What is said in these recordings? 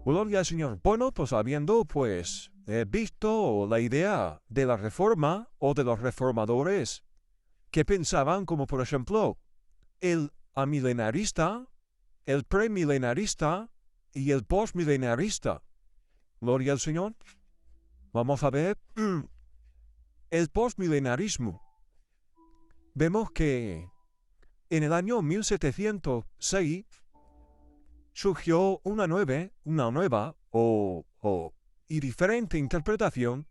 Gloria al Señor. Bueno, pues habiendo visto la idea de la reforma o de los reformadores que pensaban como por ejemplo el amilenarista, el premilenarista y el postmilenarista. Gloria al Señor. Vamos a ver el postmilenarismo. Vemos que en el año 1706 surgió una nueva y diferente interpretación.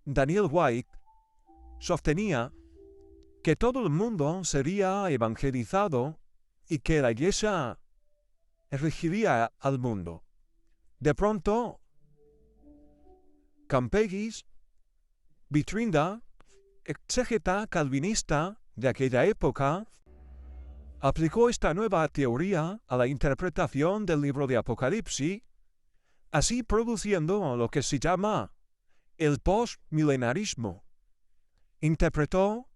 Daniel White sostenía que todo el mundo sería evangelizado y que la iglesia regiría al mundo. De pronto, Campegis, Vitrinda, exégeta calvinista de aquella época, aplicó esta nueva teoría a la interpretación del libro de Apocalipsis, así produciendo lo que se llama el postmilenarismo. Interpretó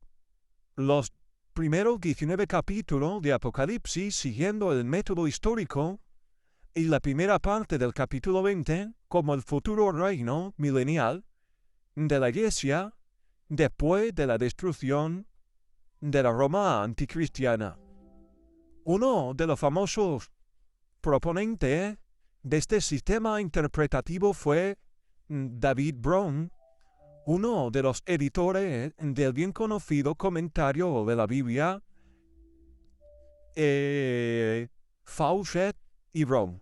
los primeros 19 capítulos de Apocalipsis siguiendo el método histórico y la primera parte del capítulo 20 como el futuro reino milenial de la Iglesia después de la destrucción de la Roma anticristiana. Uno de los famosos proponentes de este sistema interpretativo fue David Brown, uno de los editores del bien conocido comentario de la Biblia, Fawcett y Brown.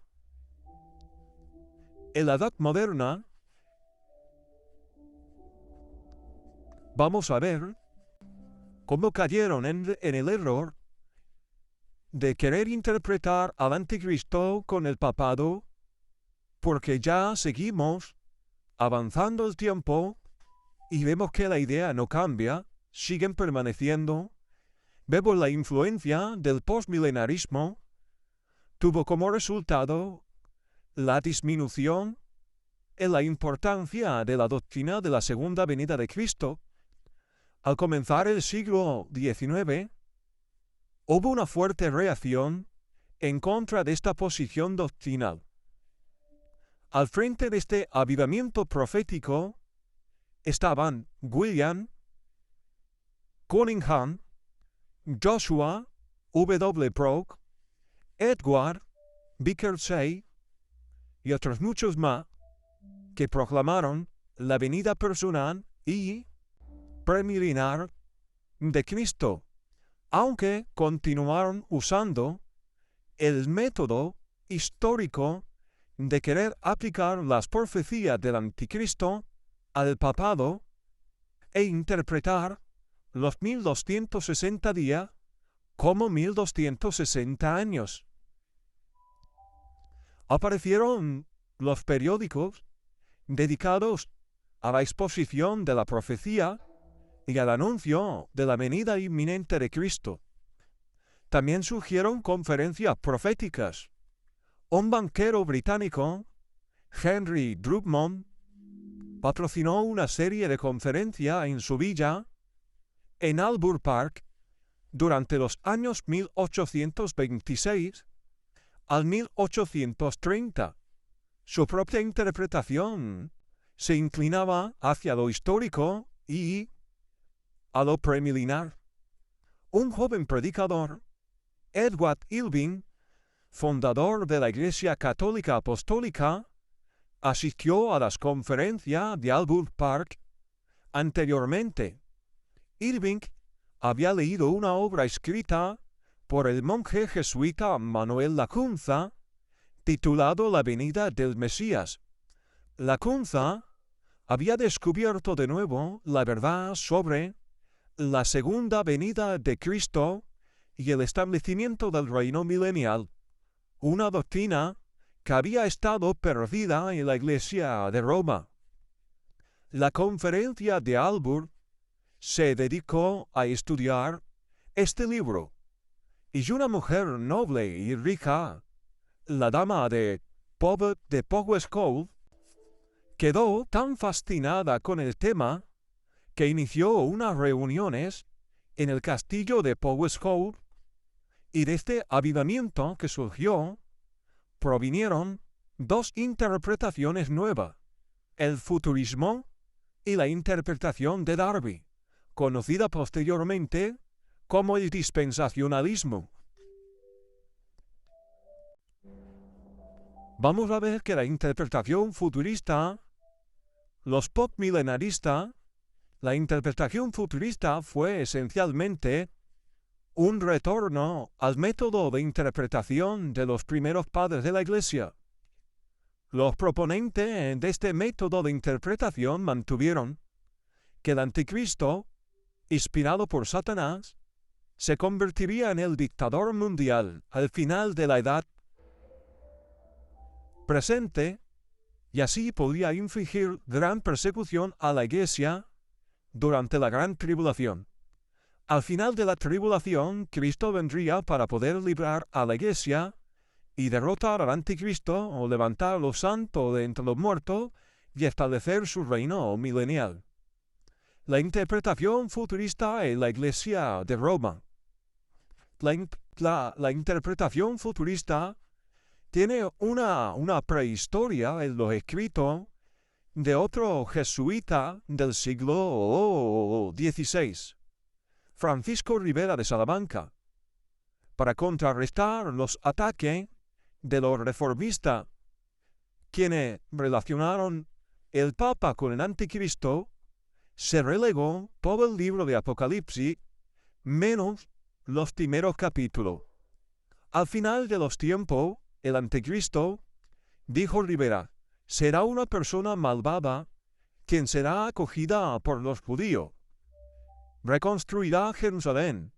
En la Edad Moderna, vamos a ver cómo cayeron en el error de querer interpretar al anticristo con el papado, porque ya seguimos avanzando el tiempo y vemos que la idea no cambia, siguen permaneciendo. Vemos la influencia del postmilenarismo, tuvo como resultado la disminución en la importancia de la doctrina de la segunda venida de Cristo. Al comenzar el siglo XIX, hubo una fuerte reacción en contra de esta posición doctrinal. Al frente de este avivamiento profético estaban William Cunningham, Joshua W. Brock, Edward Vickersey y otros muchos más que proclamaron la venida personal y premilenial de Cristo, aunque continuaron usando el método histórico de querer aplicar las profecías del anticristo al papado e interpretar los 1260 días como 1260 años. Aparecieron los periódicos dedicados a la exposición de la profecía y al anuncio de la venida inminente de Cristo. También surgieron conferencias proféticas. Un banquero británico, Henry Drummond, patrocinó una serie de conferencias en su villa, en Albur Park, durante los años 1826 al 1830. Su propia interpretación se inclinaba hacia lo histórico y a lo premilenial. Un joven predicador, Edward Irving, fundador de la Iglesia Católica Apostólica, asistió a las conferencias de Albur Park. Anteriormente, Irving había leído una obra escrita por el monje jesuita Manuel Lacunza, titulado La venida del Mesías. Lacunza había descubierto de nuevo la verdad sobre la segunda venida de Cristo y el establecimiento del reino milenial, una doctrina que había estado perdida en la Iglesia de Roma. La conferencia de Albur se dedicó a estudiar este libro, y una mujer noble y rica, la dama de Powescole, quedó tan fascinada con el tema que inició unas reuniones en el castillo de Powescole, y de este avivamiento que surgió provinieron dos interpretaciones nuevas: el futurismo y la interpretación de Darby, conocida posteriormente como el dispensacionalismo. Vamos a ver que la interpretación futurista, los postmilenaristas, la interpretación futurista fue esencialmente un retorno al método de interpretación de los primeros padres de la Iglesia. Los proponentes de este método de interpretación mantuvieron que el anticristo, inspirado por Satanás, se convertiría en el dictador mundial al final de la edad presente, y así podría infligir gran persecución a la Iglesia durante la gran tribulación. Al final de la tribulación, Cristo vendría para poder librar a la Iglesia y derrotar al anticristo o levantar a los santos de entre los muertos y establecer su reino milenial. La interpretación futurista en la Iglesia de Roma. La interpretación futurista tiene una prehistoria en los escritos de otro jesuita del siglo XVI, Francisco Rivera de Salamanca, para contrarrestar los ataques de los reformistas, quienes relacionaron el Papa con el Anticristo. Se relegó todo el libro de Apocalipsis, menos los primeros capítulos. Al final de los tiempos, el Anticristo, dijo Rivera, será una persona malvada, quien será acogida por los judíos. Reconstruirá Jerusalén,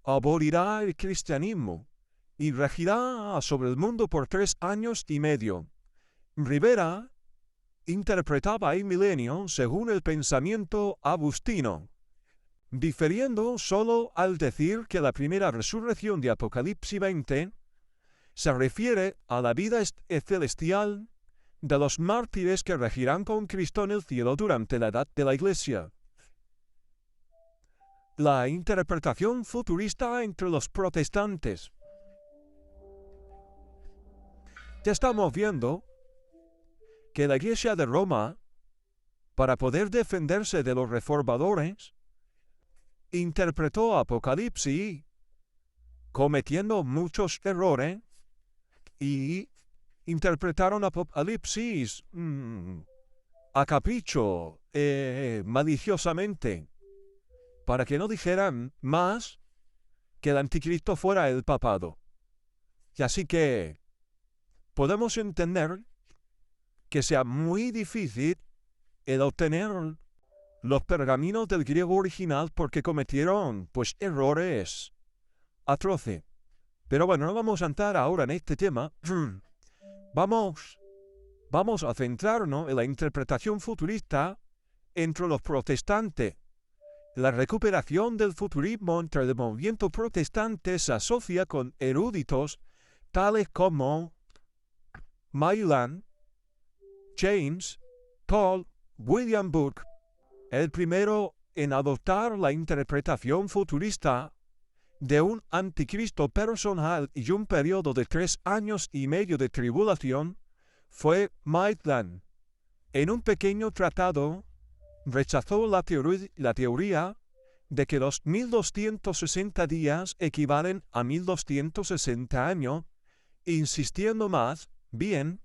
abolirá el cristianismo y regirá sobre el mundo por 3 años y medio. Rivera interpretaba el milenio según el pensamiento agustino, diferiendo solo al decir que la primera resurrección de Apocalipsis 20 se refiere a la vida celestial de los mártires que regirán con Cristo en el cielo durante la edad de la Iglesia. La interpretación futurista entre los protestantes. Ya estamos viendo que la Iglesia de Roma, para poder defenderse de los reformadores, interpretó Apocalipsis cometiendo muchos errores y interpretaron Apocalipsis a capricho, maliciosamente, para que no dijeran más que el anticristo fuera el papado. Y así que podemos entender que sea muy difícil el obtener los pergaminos del griego original porque cometieron errores atroces. Pero bueno, no vamos a entrar ahora en este tema. Vamos a centrarnos en la interpretación futurista entre los protestantes. La recuperación del futurismo entre el movimiento protestante se asocia con eruditos tales como Maitland, James, Paul, William Booth, el primero en adoptar la interpretación futurista de un anticristo personal y un periodo de 3 años y medio de tribulación, fue Maitland. En un pequeño tratado, rechazó la teoría de que los 1260 días equivalen a 1260 años, insistiendo más bien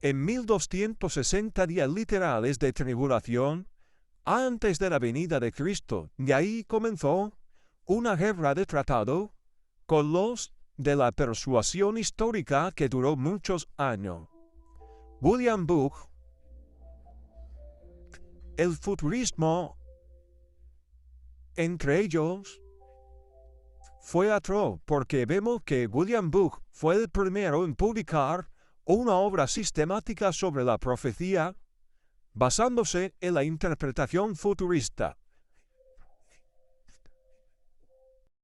en 1260 días literales de tribulación antes de la venida de Cristo. Y ahí comenzó una guerra de tratado con los de la persuasión histórica que duró muchos años. William Booth. El futurismo entre ellos fue atroz porque vemos que William Booth fue el primero en publicar una obra sistemática sobre la profecía basándose en la interpretación futurista.